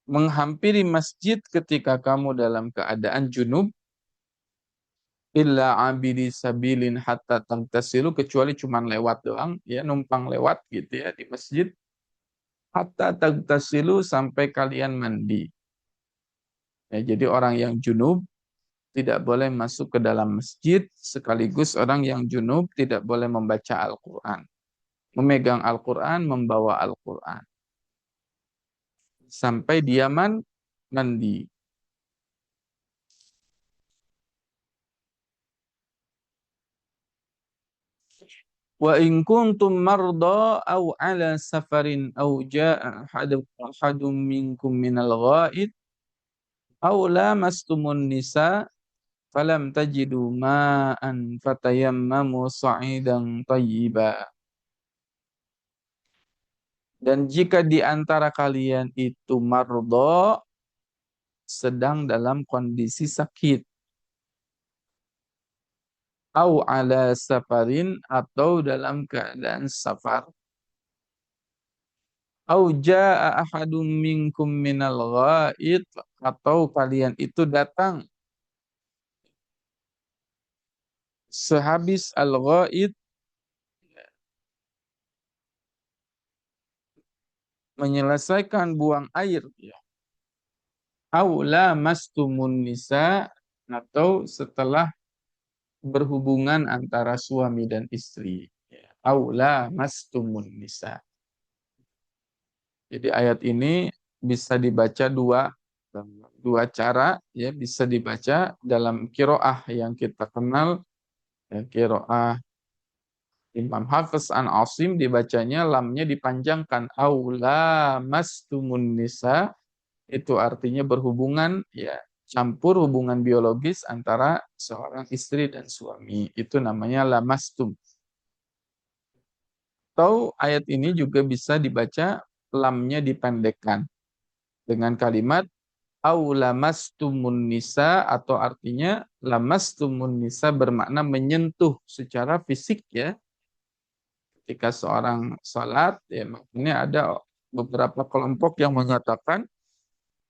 menghampiri masjid ketika kamu dalam keadaan junub illa abiri sabilin hatta tagtasilu, kecuali cuman lewat doang ya, numpang lewat gitu ya di masjid, hatta tagtasilu sampai kalian mandi. Ya, jadi orang yang junub tidak boleh masuk ke dalam masjid, sekaligus orang yang junub tidak boleh membaca Al-Quran. Memegang Al-Quran, membawa Al-Quran. Sampai dia mandi. Wa in kuntum marda aw ala safarin aw jaa ahadum minkum minal ghaid aw lamastumun nisa falam tajidu ma'an fatayammamu sa'idan tayyiba. Dan jika di antara kalian itu marda, sedang dalam kondisi sakit, au ala safarin, atau dalam keadaan safar, au jaa ahadum minkum minal ghaid, atau kalian itu datang sehabis al-ghaid, menyelesaikan buang air ya. Au lamastumun nisa, atau setelah berhubungan antara suami dan istri. Au lamastumun nisa. Jadi ayat ini bisa dibaca dua cara ya, bisa dibaca dalam kiroah yang kita kenal ya, kiroah Imam Hafiz an Asim, dibacanya lamnya dipanjangkan, aula mastumun nisa, itu artinya berhubungan ya, campur hubungan biologis antara seorang istri dan suami, itu namanya lamastum. Atau ayat ini juga bisa dibaca lamnya dipendekkan dengan kalimat au lamastumun nisa, atau artinya lamastumun nisa bermakna menyentuh secara fisik ya. Ketika seorang salat ya, makanya ada beberapa kelompok yang mengatakan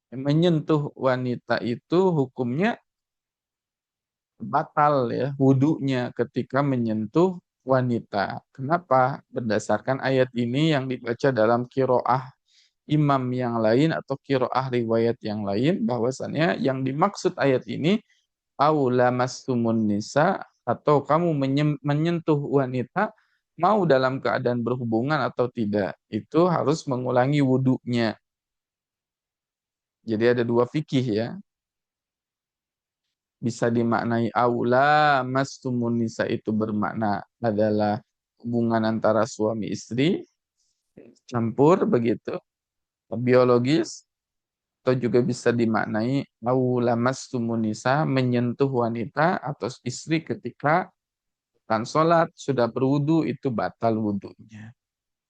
menyentuh wanita itu hukumnya batal ya wudunya ketika menyentuh wanita. Kenapa? Berdasarkan ayat ini yang dibaca dalam kiroah imam yang lain atau kiroah riwayat yang lain, bahwasannya yang dimaksud ayat ini aula mastumun nisa, atau kamu menyentuh wanita mau dalam keadaan berhubungan atau tidak, itu harus mengulangi wudunya. Jadi ada dua fikih ya. Bisa dimaknai aula mastumun nisa itu bermakna adalah hubungan antara suami istri campur begitu biologis, atau juga bisa dimaknai aula mastumun nisa menyentuh wanita atau istri ketika kan sholat sudah berwudu itu batal wudunya.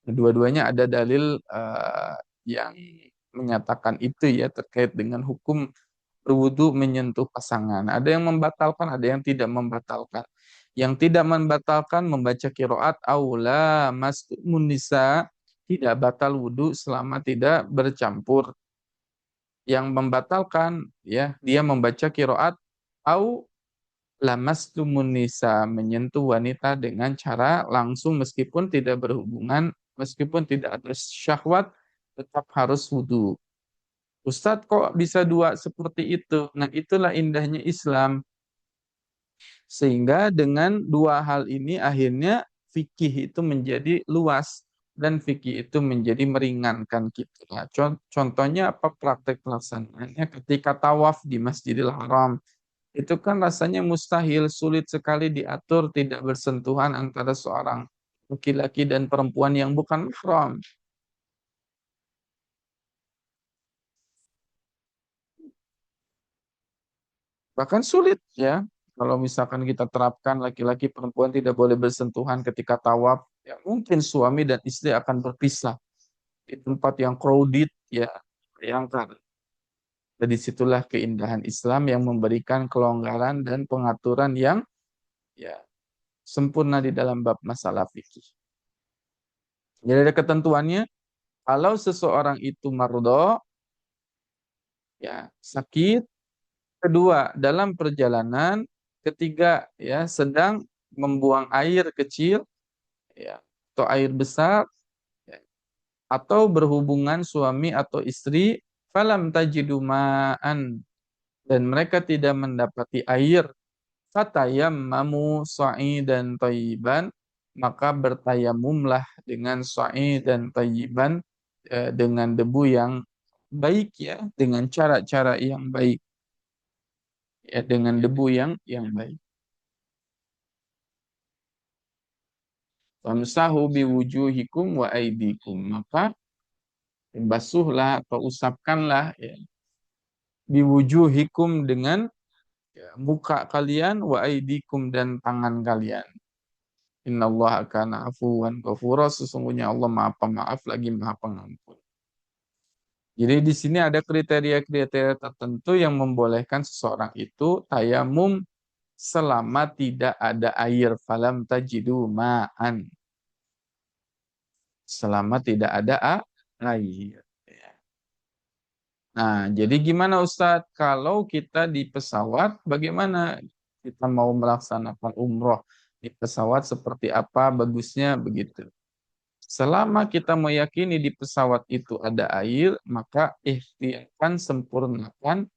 Dua-duanya ada dalil yang menyatakan itu ya terkait dengan hukum berwudu menyentuh pasangan. Ada yang membatalkan, ada yang tidak membatalkan. Yang tidak membatalkan membaca kiroat aula mastumun nisa tidak batal wudu selama tidak bercampur. Yang membatalkan ya dia membaca kiroat au lamastumun nisa menyentuh wanita dengan cara langsung meskipun tidak berhubungan, meskipun tidak ada syahwat tetap harus wudu. Ustadz kok bisa dua seperti itu? Nah, itulah indahnya Islam. Sehingga dengan dua hal ini akhirnya fikih itu menjadi luas dan fikih itu menjadi meringankan kita. Nah, contohnya apa praktek pelaksanaannya ketika tawaf di Masjidil Haram. Itu kan rasanya mustahil, sulit sekali diatur tidak bersentuhan antara seorang laki-laki dan perempuan yang bukan mahram. Bahkan sulit ya. Kalau misalkan kita terapkan laki-laki perempuan tidak boleh bersentuhan ketika tawaf, ya mungkin suami dan istri akan berpisah di tempat yang crowded ya. Bayangkan. Dan disitulah keindahan Islam yang memberikan kelonggaran dan pengaturan yang ya sempurna di dalam bab masalah fikih. Jadi ada ketentuannya, kalau seseorang itu mardo, ya sakit, kedua dalam perjalanan, ketiga ya sedang membuang air kecil, ya atau air besar, ya, atau berhubungan suami atau istri, falam tajidu ma'an, dan mereka tidak mendapati air, fatayammamu sa'idan thayyiban, maka bertayamumlah dengan sa'idan thayyiban, dengan debu yang baik ya, dengan cara-cara yang baik ya, dengan debu yang baik. Famsahu biwujuhikum wa aidikum, maka basuhlah atau usapkanlah ya, biwujuhikum dengan ya, muka kalian, wa aidikum dan tangan kalian. Innallaha kana afuwan ghafura, sesungguhnya Allah Maha Pemaaf lagi Maha Pengampun. Jadi di sini ada kriteria-kriteria tertentu yang membolehkan seseorang itu tayamum selama tidak ada air, falam tajidu ma'an, selama tidak ada air. Ya. Nah, jadi gimana Ustadz kalau kita di pesawat, bagaimana kita mau melaksanakan umroh di pesawat, seperti apa bagusnya begitu? Selama kita meyakini di pesawat itu ada air, maka ikhtiarkan sempurnakan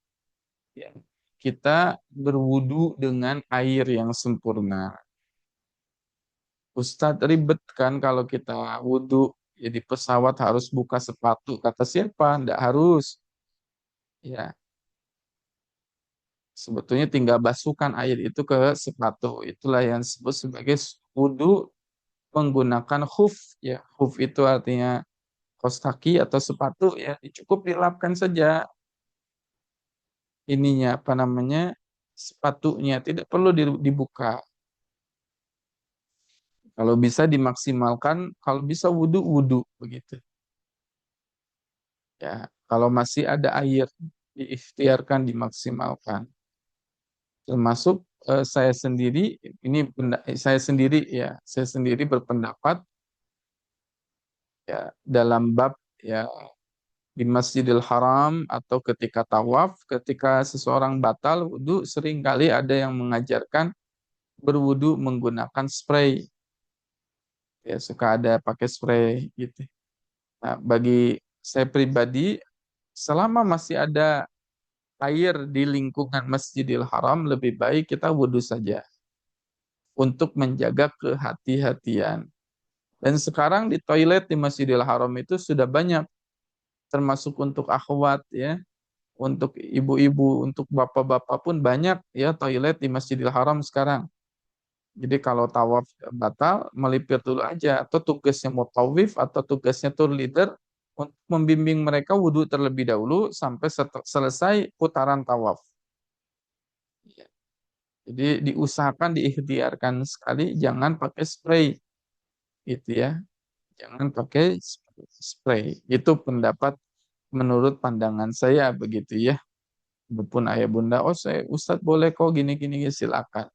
ya, kita berwudu dengan air yang sempurna. Ustadz ribet kan kalau kita wudhu, jadi pesawat harus buka sepatu. Kata siapa? Tidak harus. Ya, sebetulnya tinggal basuhkan air itu ke sepatu. Itulah yang disebut sebagai wudhu menggunakan khuf. Ya, khuf itu artinya kaos kaki atau sepatu. Ya, cukup dilapkan saja ininya apa namanya sepatunya. Tidak perlu dibuka. Kalau bisa dimaksimalkan, kalau bisa wudhu wudhu begitu. Ya, kalau masih ada air. diikhtiarkan, dimaksimalkan. Termasuk saya sendiri, saya sendiri berpendapat ya dalam bab ya di Masjidil Haram atau ketika tawaf, ketika seseorang batal wudhu, seringkali ada yang mengajarkan berwudhu menggunakan spray. Ya, suka ada pakai spray gitu. Nah, bagi saya pribadi, selama masih ada air di lingkungan Masjidil Haram, lebih baik kita wudhu saja untuk menjaga kehati-hatian. Dan sekarang di toilet di Masjidil Haram itu sudah banyak, termasuk untuk akhwat ya, untuk ibu-ibu, untuk bapak-bapak pun banyak ya toilet di Masjidil Haram sekarang. Jadi kalau tawaf batal, melipir dulu aja. Atau tugasnya mutawif atau tugasnya tour leader untuk membimbing mereka wudhu terlebih dahulu sampai selesai putaran tawaf. Ya. Jadi diusahakan, diikhtiarkan sekali, jangan pakai spray, gitu ya. Jangan pakai spray. Itu pendapat menurut pandangan saya begitu ya. Walaupun ayah bunda, oh saya Ustadz boleh kok gini-gini, silakan.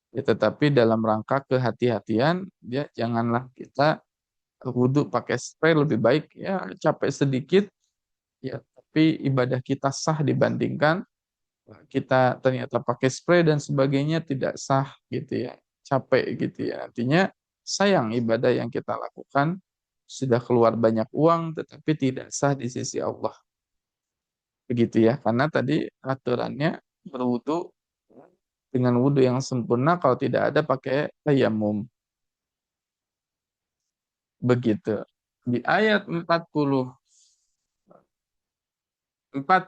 Ya, tetapi dalam rangka kehati-hatian, ya janganlah kita wudhu pakai spray, lebih baik ya capek sedikit, ya tapi ibadah kita sah dibandingkan kita ternyata pakai spray dan sebagainya tidak sah gitu ya, capek gitu ya. Artinya sayang ibadah yang kita lakukan sudah keluar banyak uang tetapi tidak sah di sisi Allah. Begitu ya, karena tadi aturannya berwudhu dengan wudhu yang sempurna, kalau tidak ada pakai tayamum. Begitu. Di ayat 44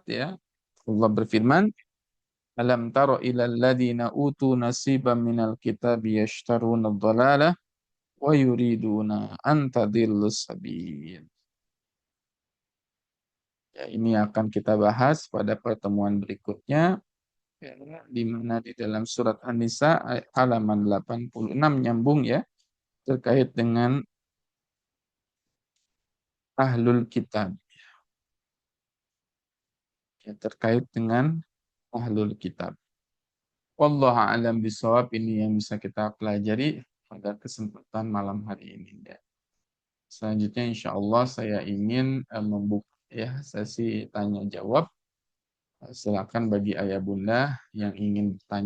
ya, Allah berfirman, "Alam taro ilal ladzina utu nasiban minal kitabi yashtaruna dhalalah wa yuriduna an tadillus sabil." Ya, ini akan kita bahas pada pertemuan berikutnya, ya, di mana di dalam surat An-Nisa halaman 86 nyambung ya, terkait dengan ahlul kitab. Ya, terkait dengan ahlul kitab. Wallahu a'lam bishawab, ini yang bisa kita pelajari pada kesempatan malam hari ini ya. Selanjutnya insya Allah saya ingin membuka ya sesi tanya jawab. Silakan bagi ayah bunda yang ingin bertanya.